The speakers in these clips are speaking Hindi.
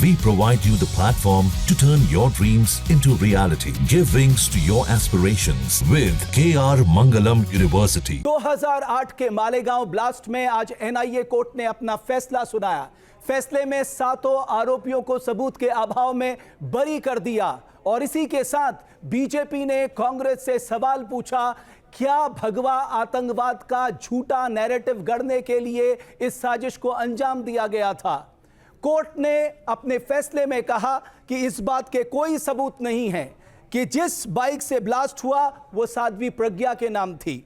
We provide you the platform to turn your dreams into reality. Give wings to your aspirations with KR Mangalam University. 2008 के मालेगांव ब्लास्ट में आज एनआईए कोर्ट ने अपना फैसला सुनाया। फैसले में 7 आरोपियों को सबूत के अभाव में बरी कर दिया और इसी के साथ बीजेपी ने कांग्रेस से सवाल पूछा, क्या भगवा आतंकवाद का झूठा नैरेटिव गढ़ने के लिए इस साजिश को अंजाम दिया गया था। कोर्ट ने अपने फैसले में कहा कि इस बात के कोई सबूत नहीं है कि जिस बाइक से ब्लास्ट हुआ वो साध्वी प्रज्ञा के नाम थी।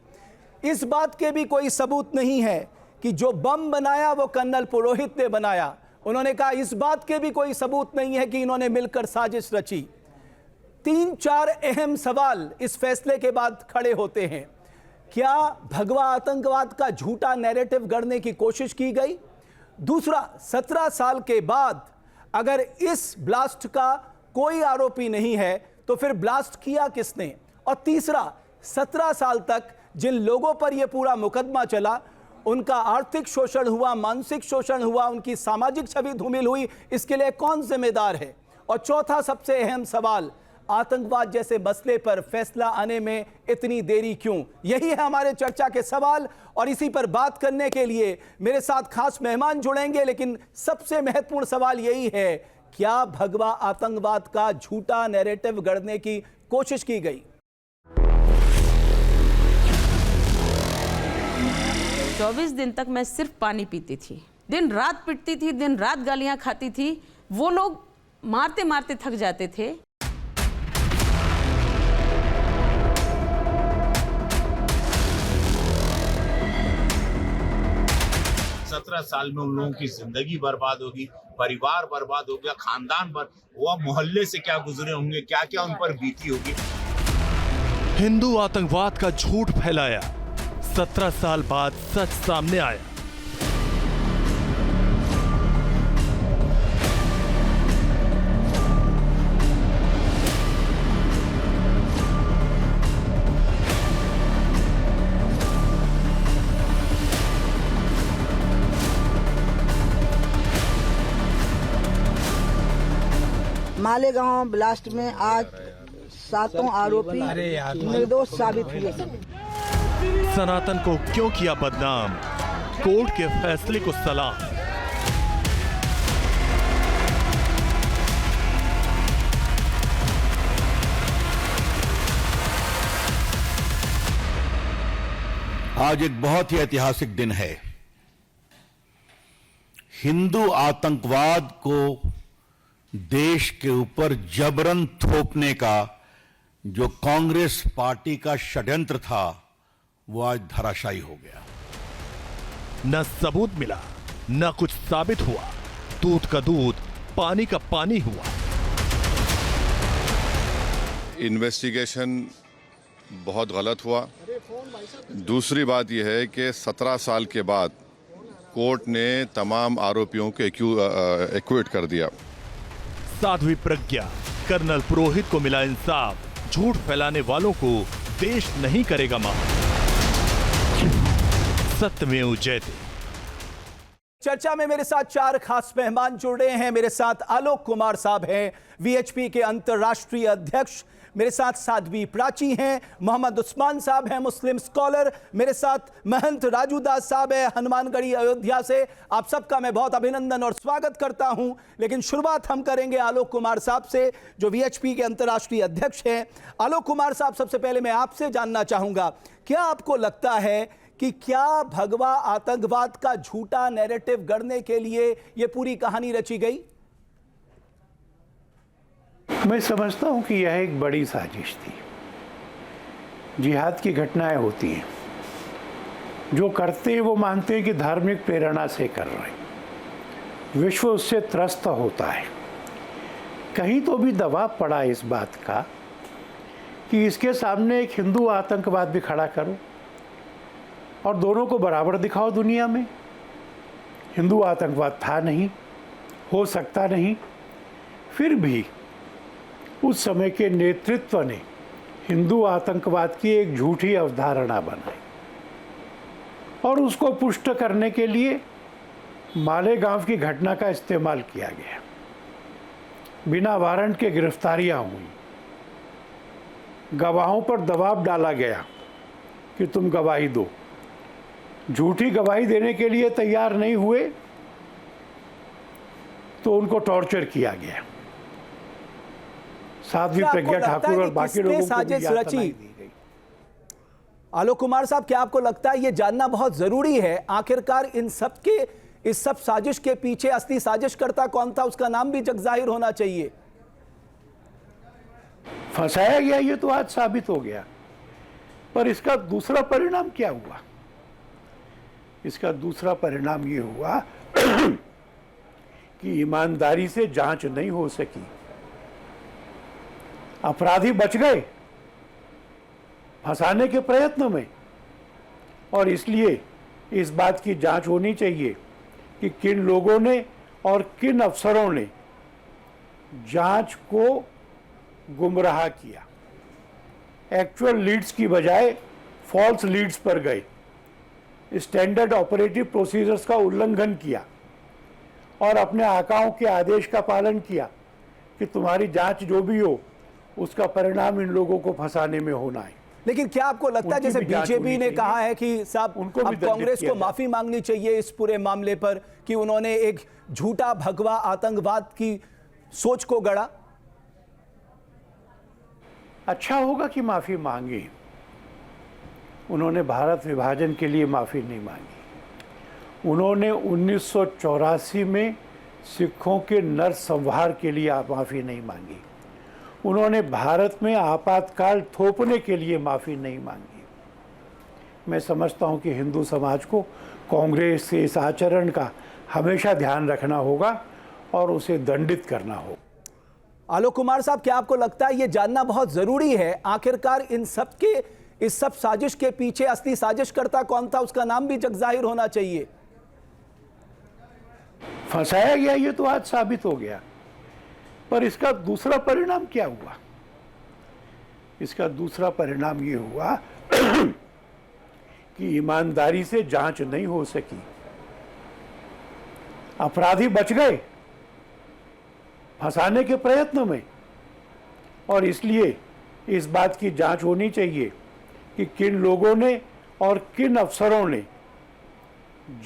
इस बात के भी कोई सबूत नहीं है कि जो बम बनाया वो कर्नल पुरोहित ने बनाया। उन्होंने कहा इस बात के भी कोई सबूत नहीं है कि इन्होंने मिलकर साजिश रची। 3-4 अहम सवाल इस फैसले के बाद खड़े होते हैं। क्या भगवा आतंकवाद का झूठा नैरेटिव गढ़ने की कोशिश की गई? दूसरा, 17 साल के बाद अगर इस ब्लास्ट का कोई आरोपी नहीं है तो फिर ब्लास्ट किया किसने? और तीसरा, 17 साल तक जिन लोगों पर यह पूरा मुकदमा चला उनका आर्थिक शोषण हुआ, मानसिक शोषण हुआ, उनकी सामाजिक छवि धूमिल हुई, इसके लिए कौन जिम्मेदार है? और चौथा सबसे अहम सवाल, आतंकवाद जैसे मसले पर फैसला आने में इतनी देरी क्यों? यही है हमारे चर्चा के सवाल और इसी पर बात करने के लिए मेरे साथ खास मेहमान जुड़ेंगे। लेकिन सबसे महत्वपूर्ण सवाल यही है, क्या भगवा आतंकवाद का झूठा नैरेटिव गढ़ने की कोशिश की गई? 24 दिन तक मैं सिर्फ पानी पीती थी, दिन रात पिटती थी, दिन रात गालियां खाती थी। वो लोग मारते मारते थक जाते थे। 17 साल में उन लोगों की जिंदगी बर्बाद होगी, परिवार बर्बाद हो गया, खानदान हुआ, मोहल्ले से क्या गुजरे होंगे, क्या क्या उन पर बीती होगी। हिंदू आतंकवाद का झूठ फैलाया, 17 साल बाद सच सामने आया। मालेगांव ब्लास्ट में आज 7 आरोपी निर्दोष साबित हुए। सनातन को क्यों किया बदनाम? कोर्ट के फैसले को सलाम। आज एक बहुत ही ऐतिहासिक दिन है। हिंदू आतंकवाद को देश के ऊपर जबरन थोपने का जो कांग्रेस पार्टी का षड्यंत्र था वो आज धराशायी हो गया। न सबूत मिला, न कुछ साबित हुआ। दूध का दूध, पानी का पानी हुआ। इन्वेस्टिगेशन बहुत गलत हुआ। दूसरी बात यह है कि 17 साल के बाद कोर्ट ने तमाम आरोपियों को एक्विट कर दिया। साध्वी प्रज्ञा, कर्नल पुरोहित को मिला इंसाफ। झूठ फैलाने वालों को देश नहीं करेगा माफ। सत्यमेव जयते। चर्चा में मेरे साथ 4 खास मेहमान जुड़ रहे हैं। मेरे साथ आलोक कुमार साहब हैं, वीएचपी के अंतर्राष्ट्रीय अध्यक्ष। मेरे साथ साध्वी प्राची हैं, मोहम्मद उस्मान साहब हैं, मुस्लिम स्कॉलर। मेरे साथ महंत राजू दास साहब हैं, हनुमानगढ़ी अयोध्या से। आप सबका मैं बहुत अभिनंदन और स्वागत करता हूं। लेकिन शुरुआत हम करेंगे आलोक कुमार साहब से, जो वीएचपी के अंतर्राष्ट्रीय अध्यक्ष हैं। आलोक कुमार साहब, सबसे पहले मैं आपसे जानना चाहूंगा, क्या आपको लगता है कि क्या भगवा आतंकवाद का झूठा नैरेटिव गढ़ने के लिए यह पूरी कहानी रची गई? मैं समझता हूं कि यह एक बड़ी साजिश थी। जिहाद की घटनाएं होती हैं, जो करते हैं वो मानते हैं कि धार्मिक प्रेरणा से कर रहे हैं, विश्व उससे त्रस्त होता है। कहीं तो भी दबाव पड़ा इस बात का कि इसके सामने एक हिंदू आतंकवाद भी खड़ा करो और दोनों को बराबर दिखाओ दुनिया में। हिंदू आतंकवाद था नहीं, हो सकता नहीं, फिर भी उस समय के नेतृत्व ने हिंदू आतंकवाद की एक झूठी अवधारणा बनाई और उसको पुष्ट करने के लिए मालेगांव की घटना का इस्तेमाल किया गया। बिना वारंट के गिरफ्तारियां हुई, गवाहों पर दबाव डाला गया कि तुम गवाही दो, झूठी गवाही देने के लिए तैयार नहीं हुए तो उनको टॉर्चर किया गया। साध्वी प्रज्ञा ठाकुर और बाकी लोगों को साजिश भी रची? दी गई। आलोक कुमार साहब, क्या आपको लगता है ये जानना बहुत जरूरी है आखिरकार इस सब साजिश के पीछे असली साजिशकर्ता कौन था? उसका नाम भी जग जाहिर होना चाहिए। फंसाया गया ये तो आज साबित हो गया, पर इसका दूसरा परिणाम क्या हुआ? इसका दूसरा परिणाम ये हुआ कि ईमानदारी से जांच नहीं हो सकी, अपराधी बच गए फंसाने के प्रयत्न में, और इसलिए इस बात की जांच होनी चाहिए कि किन लोगों ने और किन अफसरों ने जांच को गुमराह किया, एक्चुअल लीड्स की बजाय फॉल्स लीड्स पर गए, स्टैंडर्ड ऑपरेटिव प्रोसीजर्स का उल्लंघन किया और अपने आकाओं के आदेश का पालन किया कि तुम्हारी जांच जो भी हो उसका परिणाम इन लोगों को फंसाने में होना है। लेकिन क्या आपको लगता है, जैसे बीजेपी ने कहा है कि साहब उनको भी अब कांग्रेस को माफी मांगनी चाहिए इस पूरे मामले पर कि उन्होंने एक झूठा भगवा आतंकवाद की सोच को गढ़ा? अच्छा होगा कि माफी मांगे। उन्होंने भारत विभाजन के लिए माफी नहीं मांगी, उन्होंने 1984 में सिखों के नरसंहार के लिए माफी नहीं मांगी, उन्होंने भारत में आपातकाल थोपने के लिए माफी नहीं मांगी। मैं समझता हूं कि हिंदू समाज को कांग्रेस के इस आचरण का हमेशा ध्यान रखना होगा और उसे दंडित करना होगा। आलोक कुमार साहब, क्या आपको लगता है ये जानना बहुत जरूरी है आखिरकार इस सब साजिश के पीछे असली साजिशकर्ता कौन था? उसका नाम भी जग जाहिर होना चाहिए। फंसाया गया ये तो आज साबित हो गया, पर इसका दूसरा परिणाम क्या हुआ? इसका दूसरा परिणाम ये हुआ कि ईमानदारी से जांच नहीं हो सकी, अपराधी बच गए फंसाने के प्रयत्न में, और इसलिए इस बात की जांच होनी चाहिए कि किन लोगों ने और किन अफसरों ने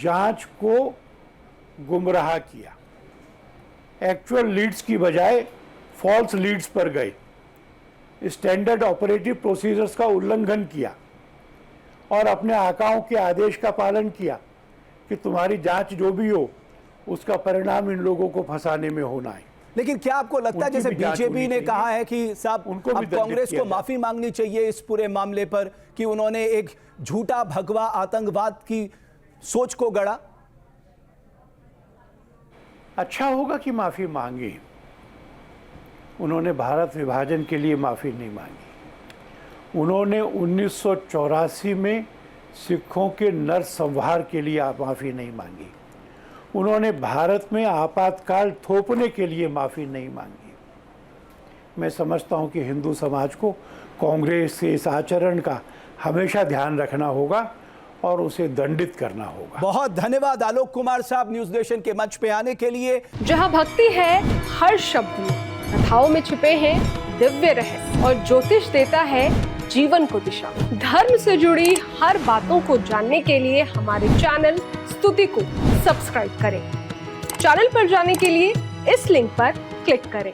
जांच को गुमराह किया, एक्चुअल लीड्स की बजाय फॉल्स लीड्स पर गए, स्टैंडर्ड ऑपरेटिव प्रोसीजर्स का उल्लंघन किया और अपने आकाओं के आदेश का पालन किया कि तुम्हारी जांच जो भी हो उसका परिणाम इन लोगों को फंसाने में होना है। लेकिन क्या आपको लगता है, जैसे बीजेपी ने कहा है कि साहब उनको भी अब कांग्रेस को माफी मांगनी चाहिए इस पूरे मामले पर कि उन्होंने एक झूठा भगवा आतंकवाद की सोच को गढ़ा? अच्छा होगा कि माफी मांगे। उन्होंने भारत विभाजन के लिए माफी नहीं मांगी, उन्होंने 1984 में सिखों के नरसंहार के लिए माफी नहीं मांगी, उन्होंने भारत में आपातकाल थोपने के लिए माफी नहीं मांगी। मैं समझता हूं कि हिंदू समाज को कांग्रेस के इस आचरण का हमेशा ध्यान रखना होगा और उसे दंडित करना होगा। बहुत धन्यवाद आलोक कुमार साहब न्यूज नेशन के मंच पे आने के लिए। जहां भक्ति है हर शब्द में, कथाओं में छिपे हैं दिव्य रहस्य और ज्योतिष देता है जीवन को दिशा। धर्म से जुड़ी हर बातों को जानने के लिए हमारे चैनल स्तुति को सब्सक्राइब करें। चैनल पर जाने के लिए इस लिंक पर क्लिक करें।